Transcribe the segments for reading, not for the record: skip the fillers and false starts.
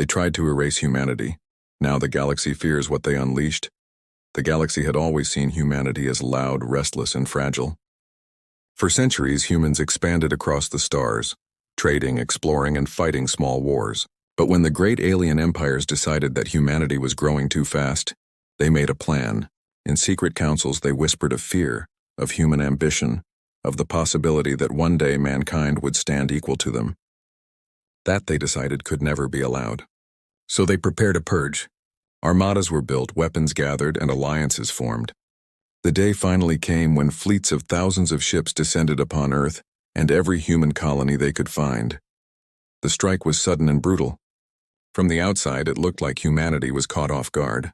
They tried to erase humanity. Now the galaxy fears what they unleashed. The galaxy had always seen humanity as loud, restless, and fragile. For centuries, humans expanded across the stars, trading, exploring, and fighting small wars. But when the great alien empires decided that humanity was growing too fast, they made a plan. In secret councils, they whispered of fear, of human ambition, of the possibility that one day mankind would stand equal to them. That, they decided, could never be allowed. So they prepared a purge. Armadas were built, weapons gathered, and alliances formed. The day finally came when fleets of thousands of ships descended upon Earth and every human colony they could find. The strike was sudden and brutal. From the outside, it looked like humanity was caught off guard.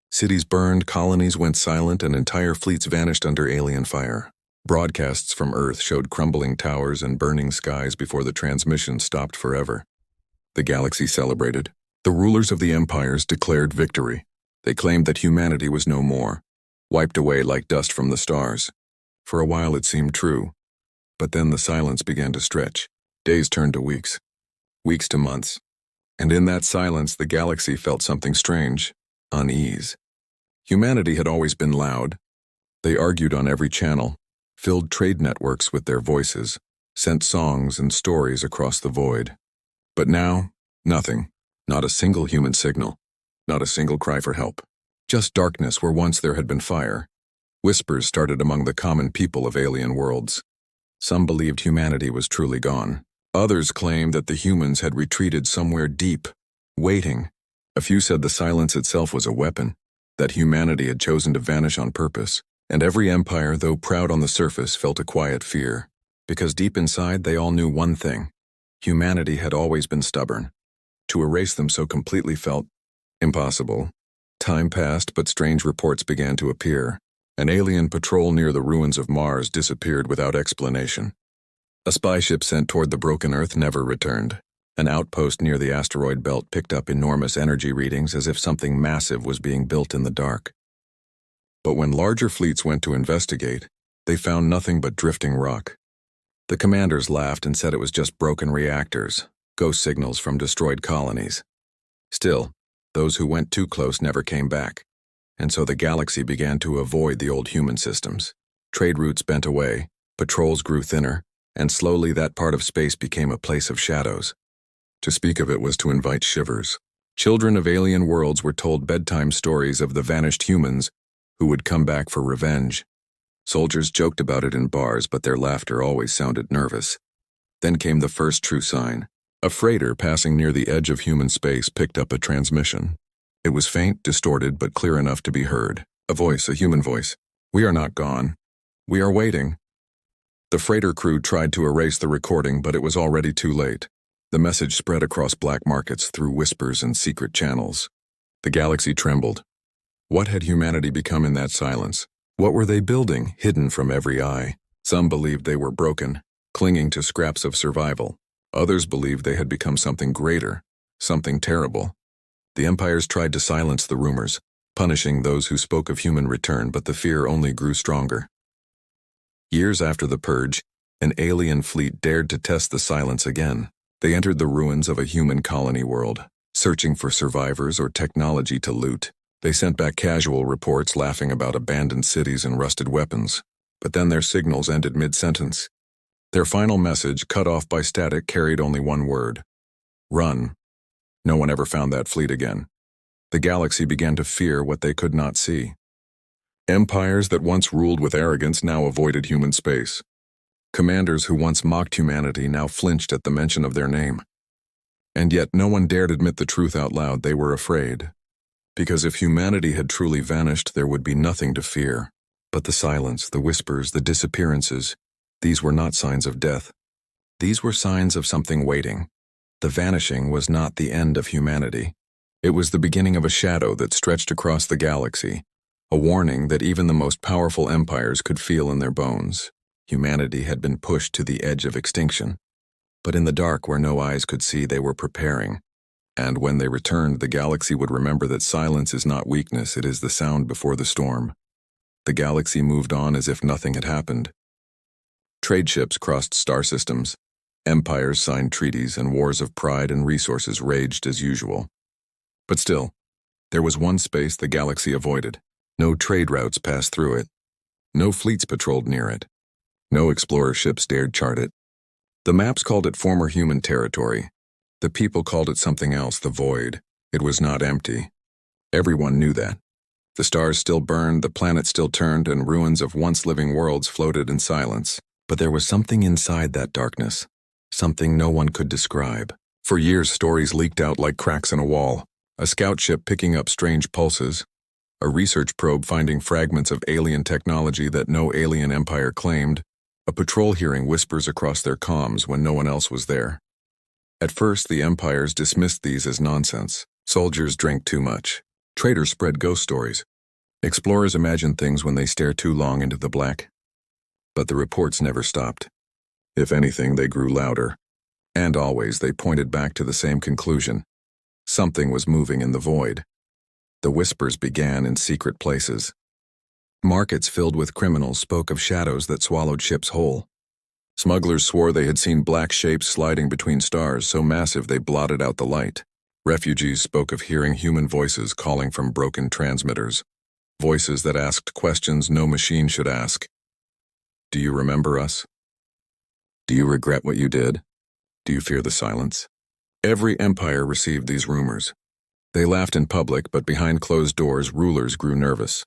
Cities burned, colonies went silent, and entire fleets vanished under alien fire. Broadcasts from Earth showed crumbling towers and burning skies before the transmission stopped forever. The galaxy celebrated. The rulers of the empires declared victory. They claimed that humanity was no more, wiped away like dust from the stars. For a while it seemed true, but then the silence began to stretch. Days turned to weeks, weeks to months. And in that silence, the galaxy felt something strange, unease. Humanity had always been loud. They argued on every channel, filled trade networks with their voices, sent songs and stories across the void. But now, nothing. Not a single human signal. Not a single cry for help. Just darkness where once there had been fire. Whispers started among the common people of alien worlds. Some believed humanity was truly gone. Others claimed that the humans had retreated somewhere deep, waiting. A few said the silence itself was a weapon, that humanity had chosen to vanish on purpose. And every empire, though proud on the surface, felt a quiet fear. Because deep inside, they all knew one thing. Humanity had always been stubborn. To erase them so completely felt impossible. Time passed, but strange reports began to appear. An alien patrol near the ruins of Mars disappeared without explanation. A spy ship sent toward the broken Earth never returned. An outpost near the asteroid belt picked up enormous energy readings as if something massive was being built in the dark. But when larger fleets went to investigate, they found nothing but drifting rock. The commanders laughed and said it was just broken reactors, ghost signals from destroyed colonies. Still, those who went too close never came back, and so the galaxy began to avoid the old human systems. Trade routes bent away, patrols grew thinner, and slowly that part of space became a place of shadows. To speak of it was to invite shivers. Children of alien worlds were told bedtime stories of the vanished humans who would come back for revenge. Soldiers joked about it in bars, but their laughter always sounded nervous. Then came the first true sign. A freighter passing near the edge of human space picked up a transmission. It was faint, distorted, but clear enough to be heard. A voice, a human voice. "We are not gone. We are waiting." The freighter crew tried to erase the recording, but it was already too late. The message spread across black markets through whispers and secret channels. The galaxy trembled. What had humanity become in that silence? What were they building, hidden from every eye? Some believed they were broken, clinging to scraps of survival. Others believed they had become something greater, something terrible. The empires tried to silence the rumors, punishing those who spoke of human return, but the fear only grew stronger. Years after the purge, an alien fleet dared to test the silence again. They entered the ruins of a human colony world, searching for survivors or technology to loot. They sent back casual reports laughing about abandoned cities and rusted weapons. But then their signals ended mid-sentence. Their final message, cut off by static, carried only one word: run. No one ever found that fleet again. The galaxy began to fear what they could not see. Empires that once ruled with arrogance now avoided human space. Commanders who once mocked humanity now flinched at the mention of their name. And yet no one dared admit the truth out loud. They were afraid. Because if humanity had truly vanished, there would be nothing to fear. But the silence, the whispers, the disappearances, these were not signs of death. These were signs of something waiting. The vanishing was not the end of humanity. It was the beginning of a shadow that stretched across the galaxy, a warning that even the most powerful empires could feel in their bones. Humanity had been pushed to the edge of extinction. But in the dark, where no eyes could see, they were preparing. And when they returned, the galaxy would remember that silence is not weakness, it is the sound before the storm. The galaxy moved on as if nothing had happened. Trade ships crossed star systems. Empires signed treaties, and wars of pride and resources raged as usual. But still, there was one space the galaxy avoided. No trade routes passed through it. No fleets patrolled near it. No explorer ships dared chart it. The maps called it former human territory. The people called it something else, the void. It was not empty. Everyone knew that. The stars still burned, the planet still turned, and ruins of once living worlds floated in silence. But there was something inside that darkness. Something no one could describe. For years, stories leaked out like cracks in a wall. A scout ship picking up strange pulses. A research probe finding fragments of alien technology that no alien empire claimed. A patrol hearing whispers across their comms when no one else was there. At first, the empires dismissed these as nonsense. Soldiers drank too much. Traders spread ghost stories. Explorers imagine things when they stare too long into the black. But the reports never stopped. If anything, they grew louder. And always they pointed back to the same conclusion. Something was moving in the void. The whispers began in secret places. Markets filled with criminals spoke of shadows that swallowed ships whole. Smugglers swore they had seen black shapes sliding between stars so massive they blotted out the light. Refugees spoke of hearing human voices calling from broken transmitters. Voices that asked questions no machine should ask. Do you remember us? Do you regret what you did? Do you fear the silence? Every empire received these rumors. They laughed in public, but behind closed doors, rulers grew nervous.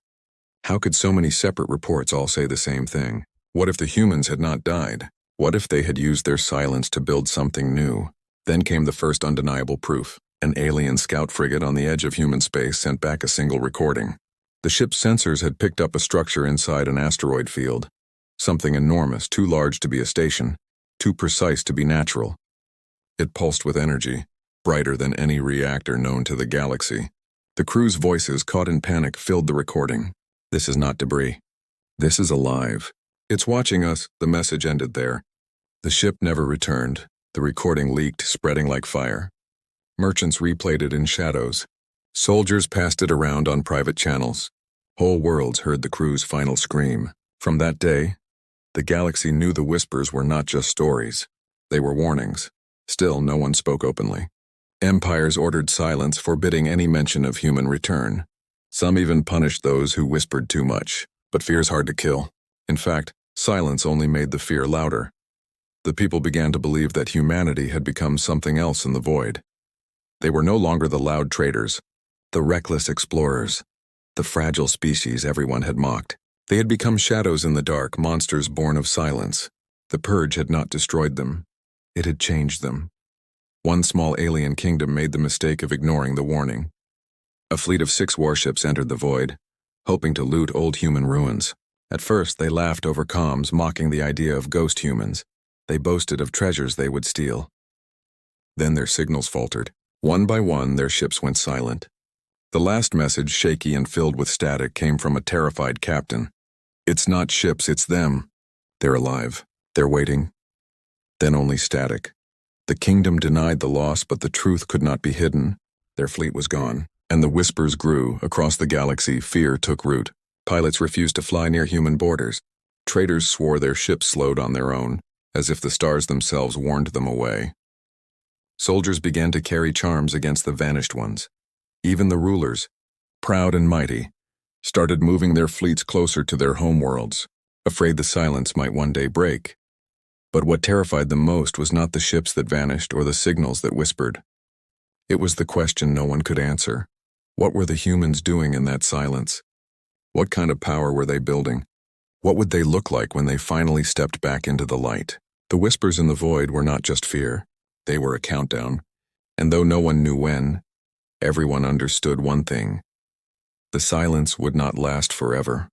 How could so many separate reports all say the same thing? What if the humans had not died? What if they had used their silence to build something new? Then came the first undeniable proof. An alien scout frigate on the edge of human space sent back a single recording. The ship's sensors had picked up a structure inside an asteroid field. Something enormous, too large to be a station, too precise to be natural. It pulsed with energy, brighter than any reactor known to the galaxy. The crew's voices, caught in panic, filled the recording. This is not debris. This is alive. It's watching us. The message ended there. The ship never returned. The recording leaked, spreading like fire. Merchants replayed it in shadows. Soldiers passed it around on private channels. Whole worlds heard the crew's final scream. From that day, the galaxy knew the whispers were not just stories. They were warnings. Still, no one spoke openly. Empires ordered silence, forbidding any mention of human return. Some even punished those who whispered too much. But fear's hard to kill. In fact, silence only made the fear louder. The people began to believe that humanity had become something else in the void. They were no longer the loud traders, the reckless explorers, the fragile species everyone had mocked. They had become shadows in the dark, monsters born of silence. The purge had not destroyed them. It had changed them. One small alien kingdom made the mistake of ignoring the warning. A fleet of 6 warships entered the void, hoping to loot old human ruins. At first, they laughed over comms, mocking the idea of ghost humans. They boasted of treasures they would steal. Then their signals faltered. One by one, their ships went silent. The last message, shaky and filled with static, came from a terrified captain. It's not ships, it's them. They're alive. They're waiting. Then only static. The kingdom denied the loss, but the truth could not be hidden. Their fleet was gone, and the whispers grew. Across the galaxy, fear took root. Pilots refused to fly near human borders. Traders swore their ships slowed on their own, as if the stars themselves warned them away. Soldiers began to carry charms against the vanished ones. Even the rulers, proud and mighty, started moving their fleets closer to their homeworlds, afraid the silence might one day break. But what terrified them most was not the ships that vanished or the signals that whispered. It was the question no one could answer. What were the humans doing in that silence? What kind of power were they building? What would they look like when they finally stepped back into the light? The whispers in the void were not just fear. They were a countdown. And though no one knew when, everyone understood one thing. The silence would not last forever.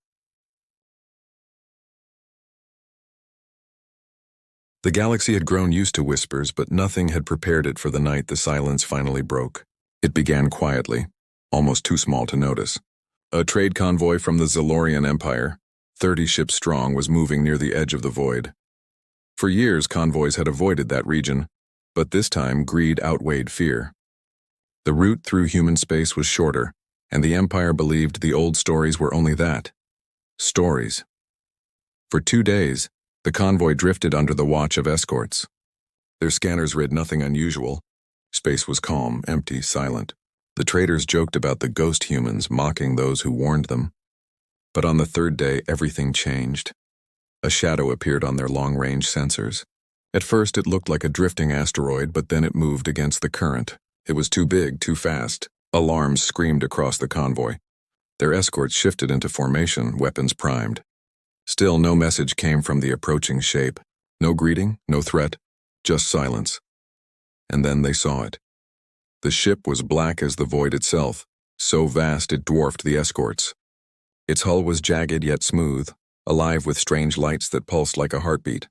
The galaxy had grown used to whispers, but nothing had prepared it for the night the silence finally broke. It began quietly, almost too small to notice. A trade convoy from the Zalorian Empire, 30 ships strong, was moving near the edge of the void. For years, convoys had avoided that region, but this time greed outweighed fear. The route through human space was shorter, and the Empire believed the old stories were only that. Stories. For 2 days, the convoy drifted under the watch of escorts. Their scanners read nothing unusual. Space was calm, empty, silent. The traders joked about the ghost humans mocking those who warned them. But on the third day, everything changed. A shadow appeared on their long-range sensors. At first, it looked like a drifting asteroid, but then it moved against the current. It was too big, too fast. Alarms screamed across the convoy. Their escorts shifted into formation, weapons primed. Still, no message came from the approaching shape. No greeting, no threat, just silence. And then they saw it. The ship was black as the void itself, so vast it dwarfed the escorts. Its hull was jagged yet smooth, alive with strange lights that pulsed like a heartbeat.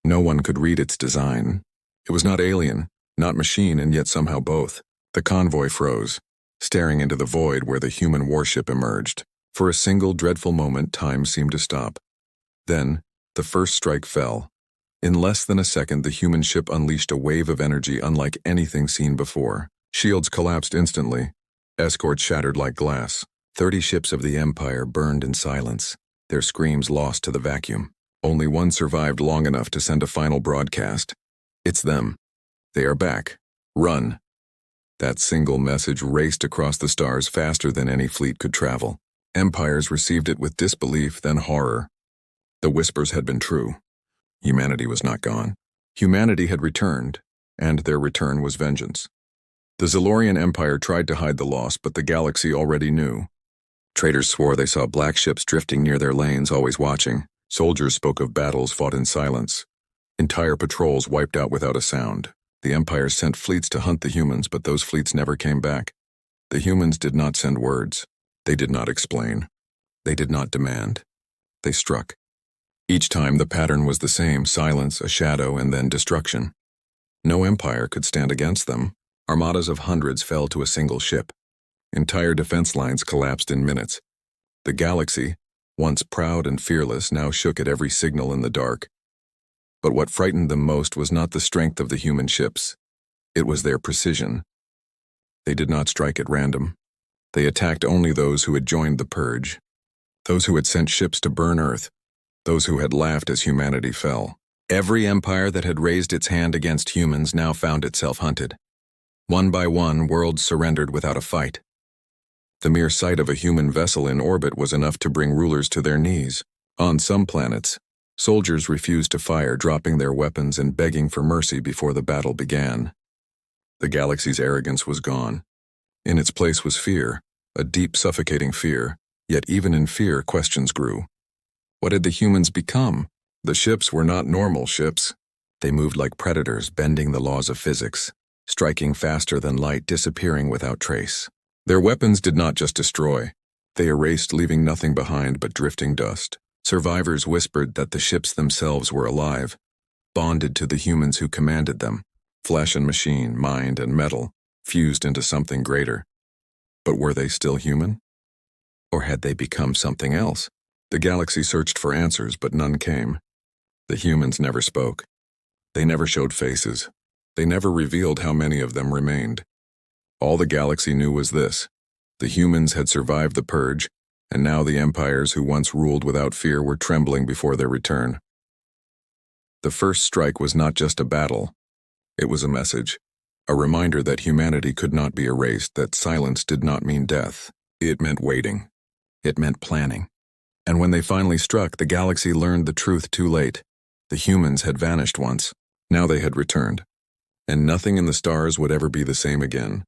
No one could read its design. It was not alien, not machine, and yet somehow both. The convoy froze, staring into the void where the human warship emerged. For a single dreadful moment, time seemed to stop. Then, the first strike fell. In less than a second, the human ship unleashed a wave of energy unlike anything seen before. Shields collapsed instantly. Escorts shattered like glass. 30 ships of the Empire burned in silence, their screams lost to the vacuum. Only one survived long enough to send a final broadcast. It's them. They are back. Run. That single message raced across the stars faster than any fleet could travel. Empires received it with disbelief, then horror. The whispers had been true. Humanity was not gone. Humanity had returned, and their return was vengeance. The Zilorian Empire tried to hide the loss, but the galaxy already knew. Traders swore they saw black ships drifting near their lanes, always watching. Soldiers spoke of battles fought in silence. Entire patrols wiped out without a sound. The Empire sent fleets to hunt the humans, but those fleets never came back. The humans did not send words. They did not explain. They did not demand. They struck. Each time the pattern was the same: silence, a shadow, and then destruction. No empire could stand against them. Armadas of hundreds fell to a single ship. Entire defense lines collapsed in minutes. The galaxy, once proud and fearless, now shook at every signal in the dark. But what frightened them most was not the strength of the human ships. It was their precision. They did not strike at random. They attacked only those who had joined the purge, those who had sent ships to burn Earth, those who had laughed as humanity fell. Every empire that had raised its hand against humans now found itself hunted. One by one, worlds surrendered without a fight. The mere sight of a human vessel in orbit was enough to bring rulers to their knees. On some planets, soldiers refused to fire, dropping their weapons and begging for mercy before the battle began. The galaxy's arrogance was gone. In its place was fear, a deep, suffocating fear. Yet even in fear, questions grew. What had the humans become? The ships were not normal ships. They moved like predators, bending the laws of physics, striking faster than light, disappearing without trace. Their weapons did not just destroy. They erased, leaving nothing behind but drifting dust. Survivors whispered that the ships themselves were alive, bonded to the humans who commanded them. Flesh and machine, mind and metal, fused into something greater. But were they still human? Or had they become something else? The galaxy searched for answers, but none came. The humans never spoke. They never showed faces. They never revealed how many of them remained. All the galaxy knew was this: the humans had survived the purge, and now the empires who once ruled without fear were trembling before their return. The first strike was not just a battle. It was a message, a reminder that humanity could not be erased, that silence did not mean death. It meant waiting. It meant planning. And when they finally struck, the galaxy learned the truth too late. The humans had vanished once. Now they had returned. And nothing in the stars would ever be the same again.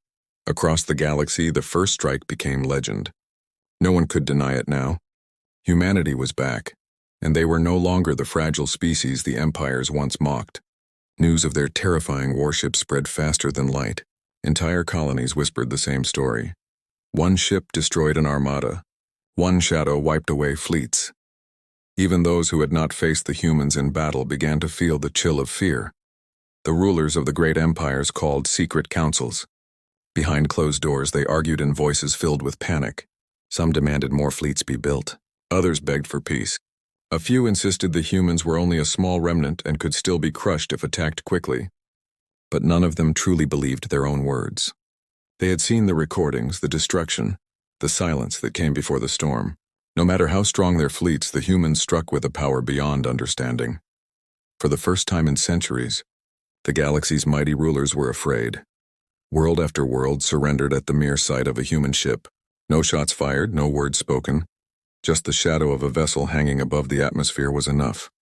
Across the galaxy, the first strike became legend. No one could deny it now. Humanity was back, and they were no longer the fragile species the empires once mocked. News of their terrifying warships spread faster than light. Entire colonies whispered the same story. One ship destroyed an armada. One shadow wiped away fleets. Even those who had not faced the humans in battle began to feel the chill of fear. The rulers of the great empires called secret councils. Behind closed doors, they argued in voices filled with panic. Some demanded more fleets be built. Others begged for peace. A few insisted the humans were only a small remnant and could still be crushed if attacked quickly. But none of them truly believed their own words. They had seen the recordings, the destruction, the silence that came before the storm. No matter how strong their fleets, the humans struck with a power beyond understanding. For the first time in centuries, the galaxy's mighty rulers were afraid. World after world surrendered at the mere sight of a human ship. No shots fired, no words spoken. Just the shadow of a vessel hanging above the atmosphere was enough.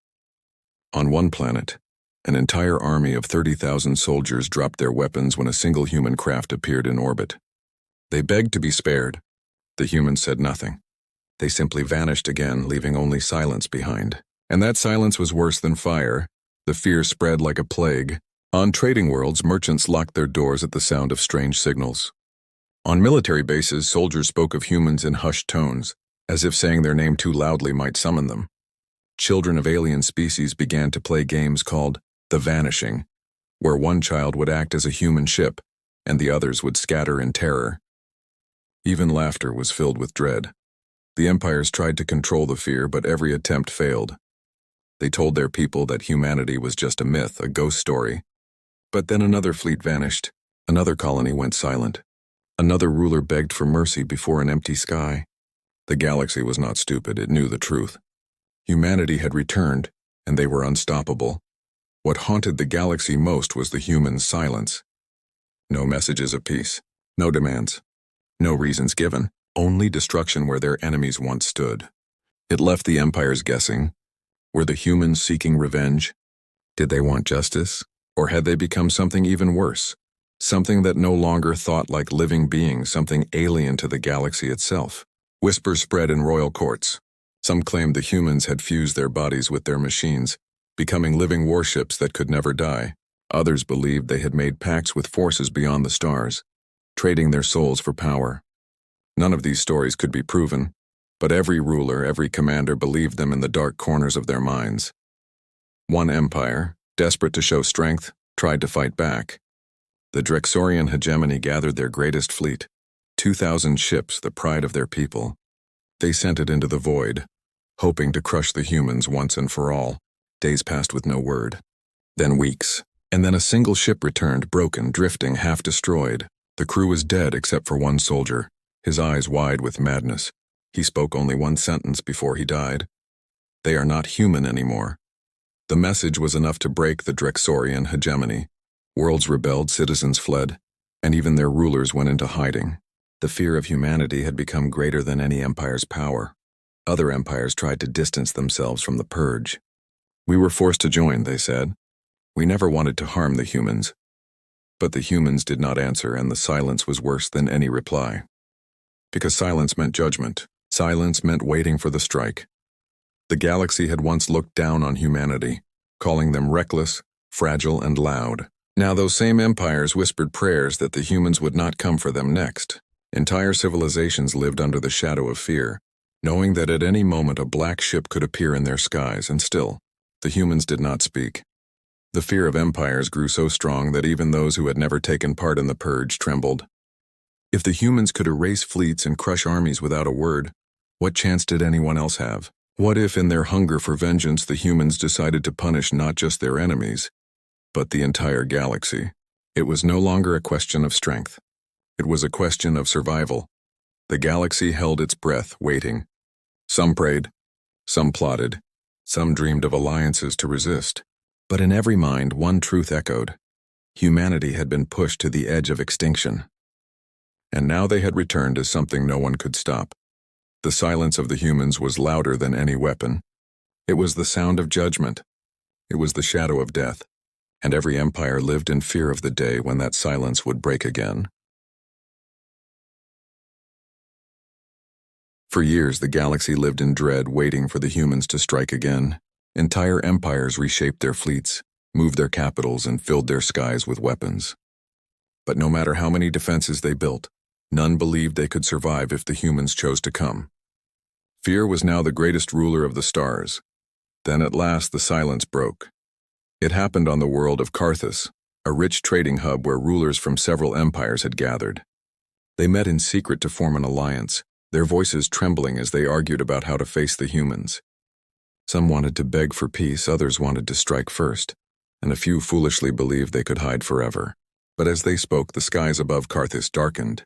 On one planet, an entire army of 30,000 soldiers dropped their weapons when a single human craft appeared in orbit. They begged to be spared. The humans said nothing. They simply vanished again, leaving only silence behind. And that silence was worse than fire. The fear spread like a plague. On trading worlds, merchants locked their doors at the sound of strange signals. On military bases, soldiers spoke of humans in hushed tones, as if saying their name too loudly might summon them. Children of alien species began to play games called The Vanishing, where one child would act as a human ship, and the others would scatter in terror. Even laughter was filled with dread. The empires tried to control the fear, but every attempt failed. They told their people that humanity was just a myth, a ghost story. But then another fleet vanished. Another colony went silent. Another ruler begged for mercy before an empty sky. The galaxy was not stupid, it knew the truth. Humanity had returned, and they were unstoppable. What haunted the galaxy most was the humans' silence. No messages of peace, no demands, no reasons given, only destruction where their enemies once stood. It left the empires guessing. Were the humans seeking revenge? Did they want justice? Or had they become something even worse? Something that no longer thought like living beings, something alien to the galaxy itself. Whispers spread in royal courts. Some claimed the humans had fused their bodies with their machines, becoming living warships that could never die. Others believed they had made pacts with forces beyond the stars, trading their souls for power. None of these stories could be proven, but every ruler, every commander believed them in the dark corners of their minds. One empire, desperate to show strength, tried to fight back. The Drexorian hegemony gathered their greatest fleet, 2,000 ships, the pride of their people. They sent it into the void, hoping to crush the humans once and for all. Days passed with no word. Then weeks. And then a single ship returned, broken, drifting, half destroyed. The crew was dead except for one soldier, his eyes wide with madness. He spoke only one sentence before he died. They are not human anymore. The message was enough to break the Drexorian hegemony. Worlds rebelled, citizens fled, and even their rulers went into hiding. The fear of humanity had become greater than any empire's power. Other empires tried to distance themselves from the purge. We were forced to join, they said. We never wanted to harm the humans. But the humans did not answer, and the silence was worse than any reply. Because silence meant judgment. Silence meant waiting for the strike. The galaxy had once looked down on humanity, calling them reckless, fragile, and loud. Now those same empires whispered prayers that the humans would not come for them next. Entire civilizations lived under the shadow of fear, knowing that at any moment a black ship could appear in their skies, and still, the humans did not speak. The fear of empires grew so strong that even those who had never taken part in the purge trembled. If the humans could erase fleets and crush armies without a word, what chance did anyone else have? What if, in their hunger for vengeance, the humans decided to punish not just their enemies, but the entire galaxy? It was no longer a question of strength. It was a question of survival. The galaxy held its breath, waiting. Some prayed, some plotted, some dreamed of alliances to resist. But in every mind, one truth echoed. Humanity had been pushed to the edge of extinction. And now they had returned as something no one could stop. The silence of the humans was louder than any weapon. It was the sound of judgment. It was the shadow of death. And every empire lived in fear of the day when that silence would break again. For years, the galaxy lived in dread, waiting for the humans to strike again. Entire empires reshaped their fleets, moved their capitals, and filled their skies with weapons. But no matter how many defenses they built, none believed they could survive if the humans chose to come. Fear was now the greatest ruler of the stars. Then at last the silence broke. It happened on the world of Carthus, a rich trading hub where rulers from several empires had gathered. They met in secret to form an alliance, their voices trembling as they argued about how to face the humans. Some wanted to beg for peace, others wanted to strike first, and a few foolishly believed they could hide forever. But as they spoke, the skies above Carthus darkened.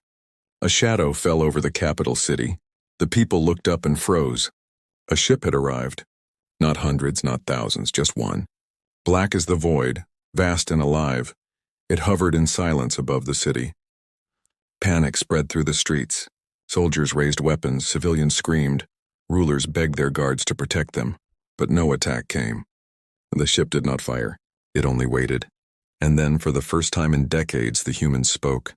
A shadow fell over the capital city. The people looked up and froze. A ship had arrived. Not hundreds, not thousands, just one. Black as the void, vast and alive. It hovered in silence above the city. Panic spread through the streets. Soldiers raised weapons, civilians screamed, rulers begged their guards to protect them, but no attack came. The ship did not fire. It only waited. And then, for the first time in decades, the humans spoke.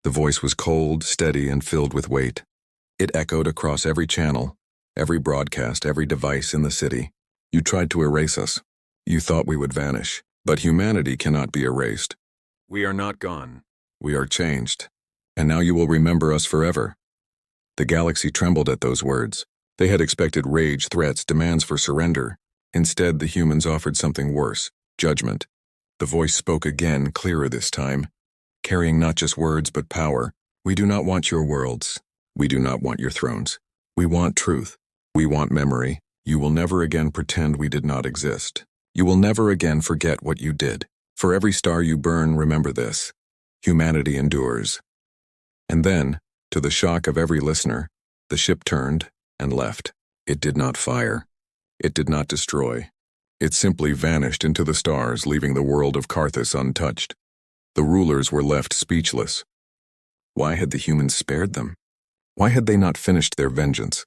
The voice was cold, steady, and filled with weight. It echoed across every channel, every broadcast, every device in the city. You tried to erase us. You thought we would vanish. But humanity cannot be erased. We are not gone. We are changed. And now you will remember us forever. The galaxy trembled at those words. They had expected rage, threats, demands for surrender. Instead, the humans offered something worse, judgment. The voice spoke again, clearer this time, carrying not just words but power. We do not want your worlds. We do not want your thrones. We want truth. We want memory. You will never again pretend we did not exist. You will never again forget what you did. For every star you burn, remember this. Humanity endures. And then, to the shock of every listener, the ship turned and left. It did not fire. It did not destroy. It simply vanished into the stars, leaving the world of Carthus untouched. The rulers were left speechless. Why had the humans spared them? Why had they not finished their vengeance?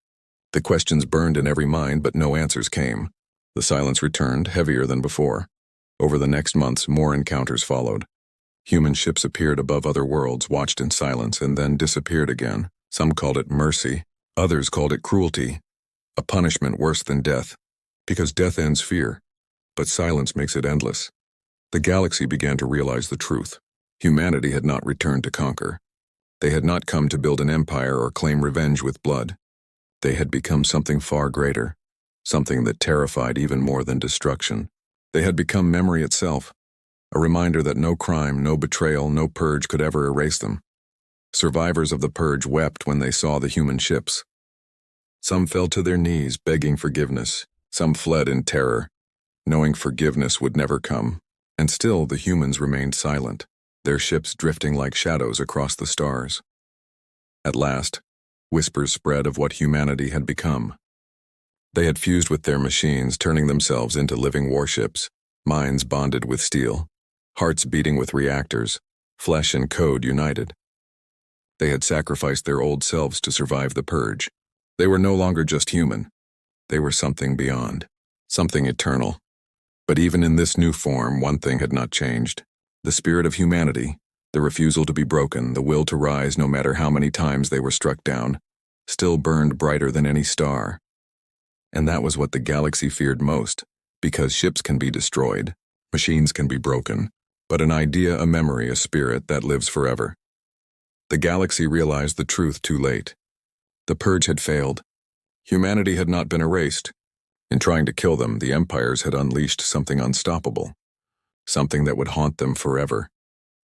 The questions burned in every mind, but no answers came. The silence returned, heavier than before. Over the next months, more encounters followed. Human ships appeared above other worlds, watched in silence, and then disappeared again. Some called it mercy. Others called it cruelty. A punishment worse than death. Because death ends fear, but silence makes it endless. The galaxy began to realize the truth. Humanity had not returned to conquer. They had not come to build an empire or claim revenge with blood. They had become something far greater. Something that terrified even more than destruction. They had become memory itself, a reminder that no crime, no betrayal, no purge could ever erase them. Survivors of the purge wept when they saw the human ships. Some fell to their knees, begging forgiveness. Some fled in terror, knowing forgiveness would never come. And still the humans remained silent, their ships drifting like shadows across the stars. At last, whispers spread of what humanity had become. They had fused with their machines, turning themselves into living warships, minds bonded with steel, hearts beating with reactors, flesh and code united. They had sacrificed their old selves to survive the purge. They were no longer just human. They were something beyond, something eternal. But even in this new form, one thing had not changed. The spirit of humanity, the refusal to be broken, the will to rise no matter how many times they were struck down, still burned brighter than any star. And that was what the galaxy feared most, because ships can be destroyed, machines can be broken, but an idea, a memory, a spirit that lives forever. The galaxy realized the truth too late. The purge had failed. Humanity had not been erased. In trying to kill them, the empires had unleashed something unstoppable, something that would haunt them forever.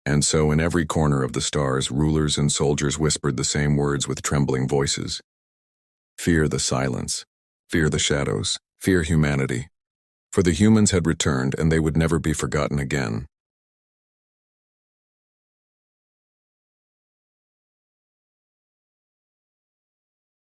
And so in every corner of the stars, rulers and soldiers whispered the same words with trembling voices. Fear the silence. Fear the shadows. Fear humanity. For the humans had returned, and they would never be forgotten again.